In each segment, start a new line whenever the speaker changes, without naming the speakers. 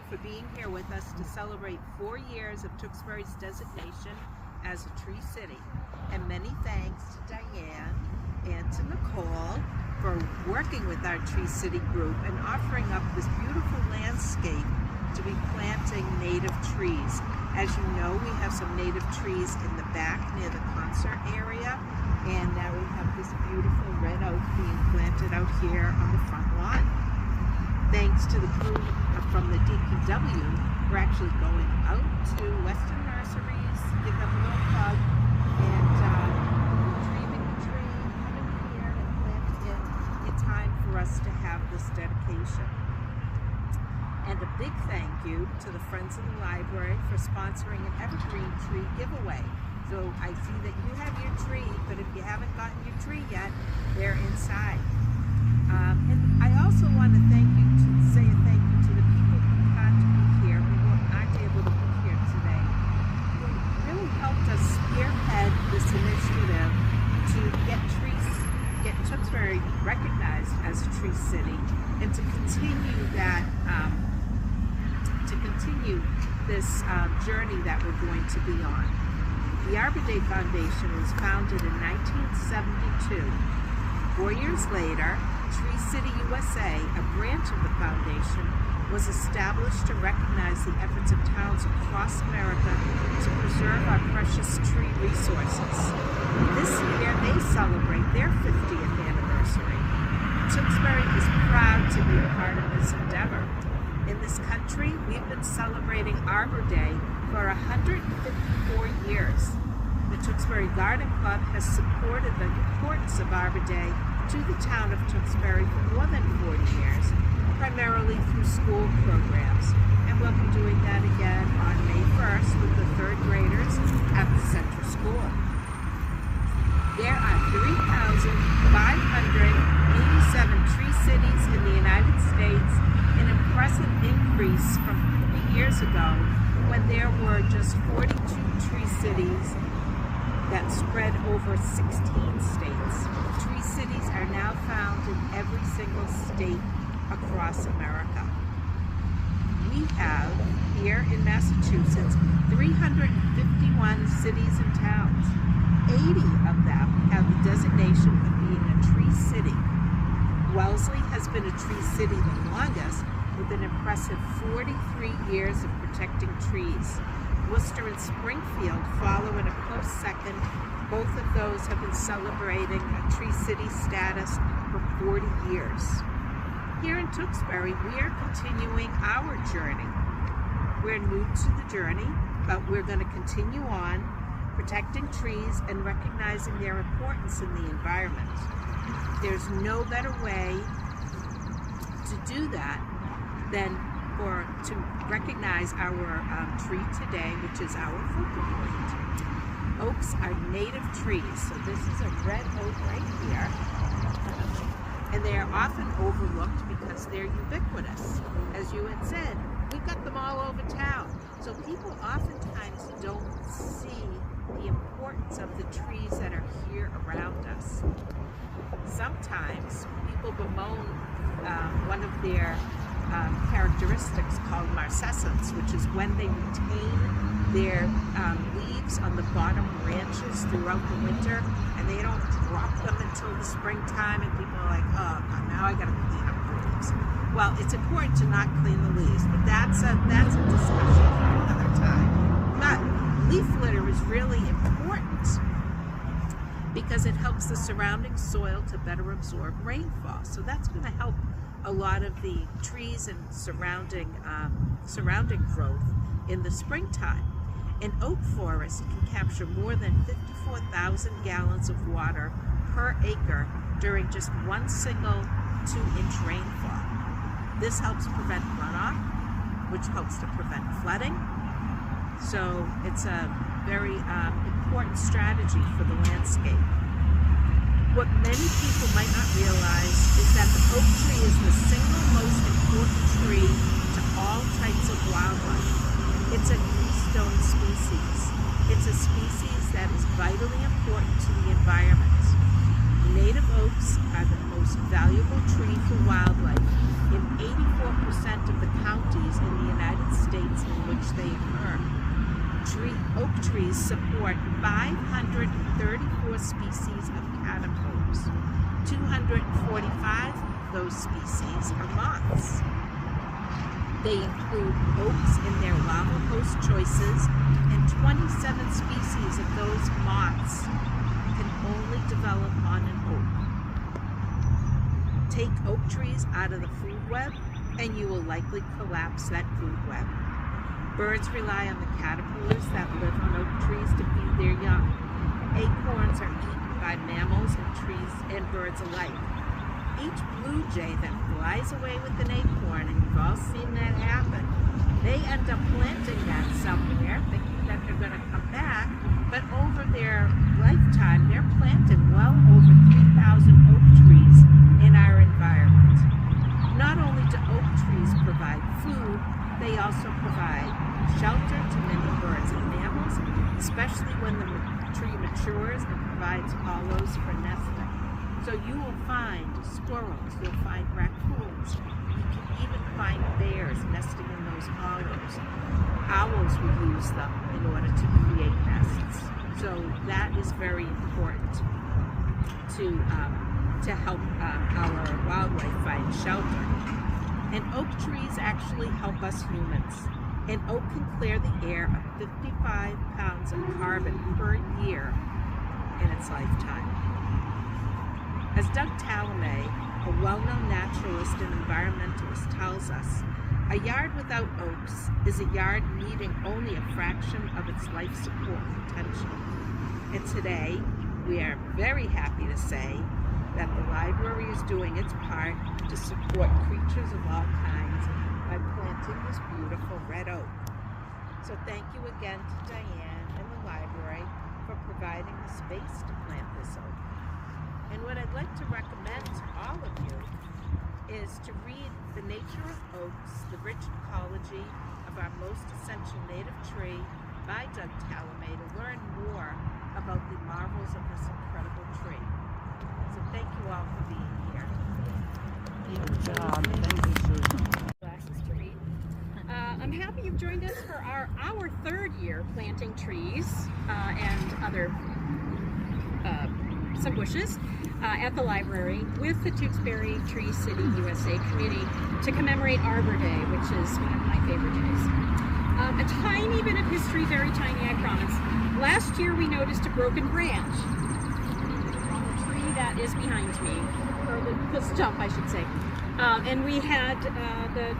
for being here with us to celebrate 4 years of Tewksbury's designation as a tree city. And many thanks to Diane and to Nicole for working with our Tree City group and offering up this beautiful landscape to be planting native trees. As you know, we have some native trees in the back near the concert area, and now we have this beautiful red oak being planted out here on the front lawn. Thanks to the crew from the DPW, we're actually going out to Western Nurseries, give them a little hug, and retrieving the tree, coming here and planting it in time for us to have this dedication. And a big thank you to the Friends of the Library for sponsoring an evergreen tree giveaway. So I see that you have your tree, but if you haven't gotten your tree yet, they're inside. And I also want to say a thank you to the people who can't be here, who aren't able to be here today, who really helped us spearhead this initiative to get Tewksbury recognized as a tree city, and to continue that, this journey that we're going to be on. The Arbor Day Foundation was founded in 1972. 4 years later, Tree City USA, a branch of the foundation, was established to recognize the efforts of towns across America to preserve our precious tree resources. This year, they celebrate their 50th anniversary. Tewksbury is proud to be a part of this endeavor. In this country, we've been celebrating Arbor Day for 154 years. The Tewksbury Garden Club has supported the importance of Arbor Day to the town of Tewksbury for more than 40 years, primarily through school programs. And we'll be doing that again on May 1st with the 3rd graders at the Central School. There are 3,587 tree cities in the United States, an impressive increase from 3 years ago when there were just 42 tree cities that spread over 16 states. Tree cities are now found in every single state across America. We have here in Massachusetts 351 cities and towns. 80 of them have the designation of being a tree city. Wellesley has been a tree city the longest, with an impressive 43 years of protecting trees. Worcester and Springfield follow in a close second. Both of those have been celebrating a tree city status for 40 years. Here in Tewksbury, we are continuing our journey. We're new to the journey, but we're going to continue on protecting trees and recognizing their importance in the environment. There's no better way to do that than to recognize our tree today, which is our focal point. Oaks are native trees, so this is a red oak right here, and they are often overlooked because they're ubiquitous. As you had said, we've got them all over town, so people oftentimes don't see the importance of the trees that are here around us. Sometimes people bemoan one of their characteristics called marcescence, which is when they retain their leaves on the bottom branches throughout the winter, and they don't drop them until the springtime, and people are like, oh, now I gotta clean up the leaves. Well, it's important to not clean the leaves, but that's a discussion for another time. But leaf litter is really important because it helps the surrounding soil to better absorb rainfall. So that's going to help a lot of the trees and surrounding growth in the springtime. An oak forest can capture more than 54,000 gallons of water per acre during just one single 2-inch rainfall. This helps prevent runoff, which helps to prevent flooding. So it's a very important strategy for the landscape. What many people might not realize is that the oak tree is the single most important tree to all types of wildlife. It's a keystone species. It's a species that is vitally important to the environment. Native oaks are the most valuable tree for wildlife in 84% of the counties in the United which they occur. Oak trees support 534 species of caterpillars. 245 of those species are moths. They include oaks in their larval host choices, and 27 species of those moths can only develop on an oak. Take oak trees out of the food web, and you will likely collapse that food web. Birds rely on the caterpillars that live on oak trees to feed their young. Acorns are eaten by mammals and trees and birds alike. Each blue jay that flies away with an acorn, and you've all seen that happen, they end up planting that somewhere, thinking that they're going to come back, but over their lifetime, they're planting well over 3,000 oak trees in our environment. Not only do oak trees provide food, they also provide shelter to many birds and mammals, especially when the tree matures and provides hollows for nesting. So you will find squirrels, you'll find raccoons, you can even find bears nesting in those hollows. Owls will use them in order to create nests. So that is very important to help our wildlife find shelter. And oak trees actually help us humans. An oak can clear the air of 55 pounds of carbon per year in its lifetime. As Doug Tallamy, a well-known naturalist and environmentalist, tells us, a yard without oaks is a yard needing only a fraction of its life support potential. And today, we are very happy to say that the library is doing its part to support creatures of all kinds by planting this beautiful red oak. So thank you again to Diane and the library for providing the space to plant this oak. And what I'd like to recommend to all of you is to read The Nature of Oaks, The Rich Ecology of Our Most Essential Native Tree by Doug Tallamy to learn more about the marvels of this incredible tree. So thank you all for being here.
Good job. Thank you, Susan.
Glasses to read. I'm happy you've joined us for our third year planting trees and other some bushes at the library with the Tewksbury Tree City USA Committee to commemorate Arbor Day, which is one of my favorite days. A tiny bit of history, very tiny, I promise. Last year we noticed a broken branch on the tree that is behind me, or the stump I should say. And we had the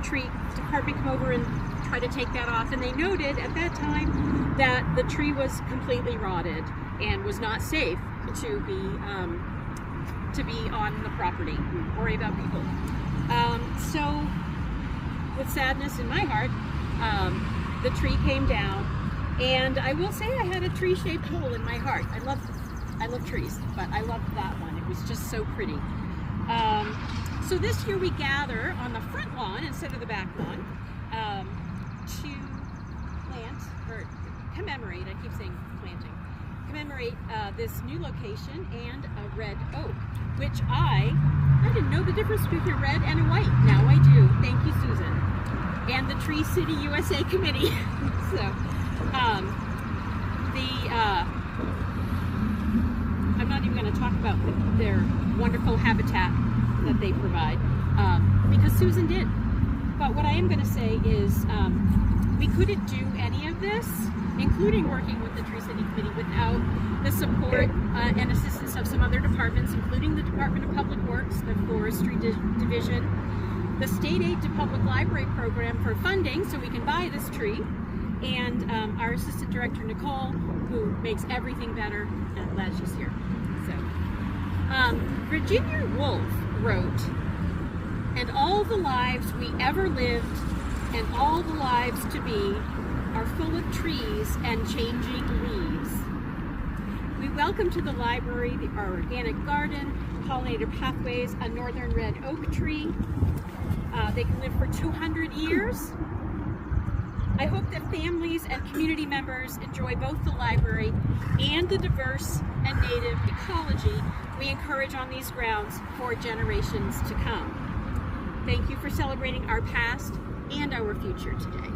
tree department come over and try to take that off, and they noted at that time that the tree was completely rotted and was not safe to be on the property. Worry about people. So, with sadness in my heart, the tree came down, and I will say I had a tree-shaped hole in my heart. I love trees, but I loved that one. It was just so pretty. So this year we gather on the front lawn instead of the back lawn to plant, or commemorate, I keep saying planting, commemorate this new location and a red oak, which I didn't know the difference between a red and a white. Now I do. Thank you, Susan. And the Tree City USA Committee. So, I'm not even going to talk about their wonderful habitat that they provide, because Susan did. But what I am going to say is we couldn't do any of this, including working with the Tree City Committee, without the support and assistance of some other departments, including the Department of Public Works, the Forestry Division, the State Aid to Public Library Program for funding so we can buy this tree, and our Assistant Director, Nicole, who makes everything better, and I'm glad she's here. So, Virginia Woolf wrote, "And all the lives we ever lived and all the lives to be are full of trees and changing leaves. We welcome to the library our organic garden, pollinator pathways, a northern red oak tree. They can live for 200 years. I hope that families and community members enjoy both the library and the diverse and native ecology we encourage on these grounds for generations to come. Thank you for celebrating our past and our future today."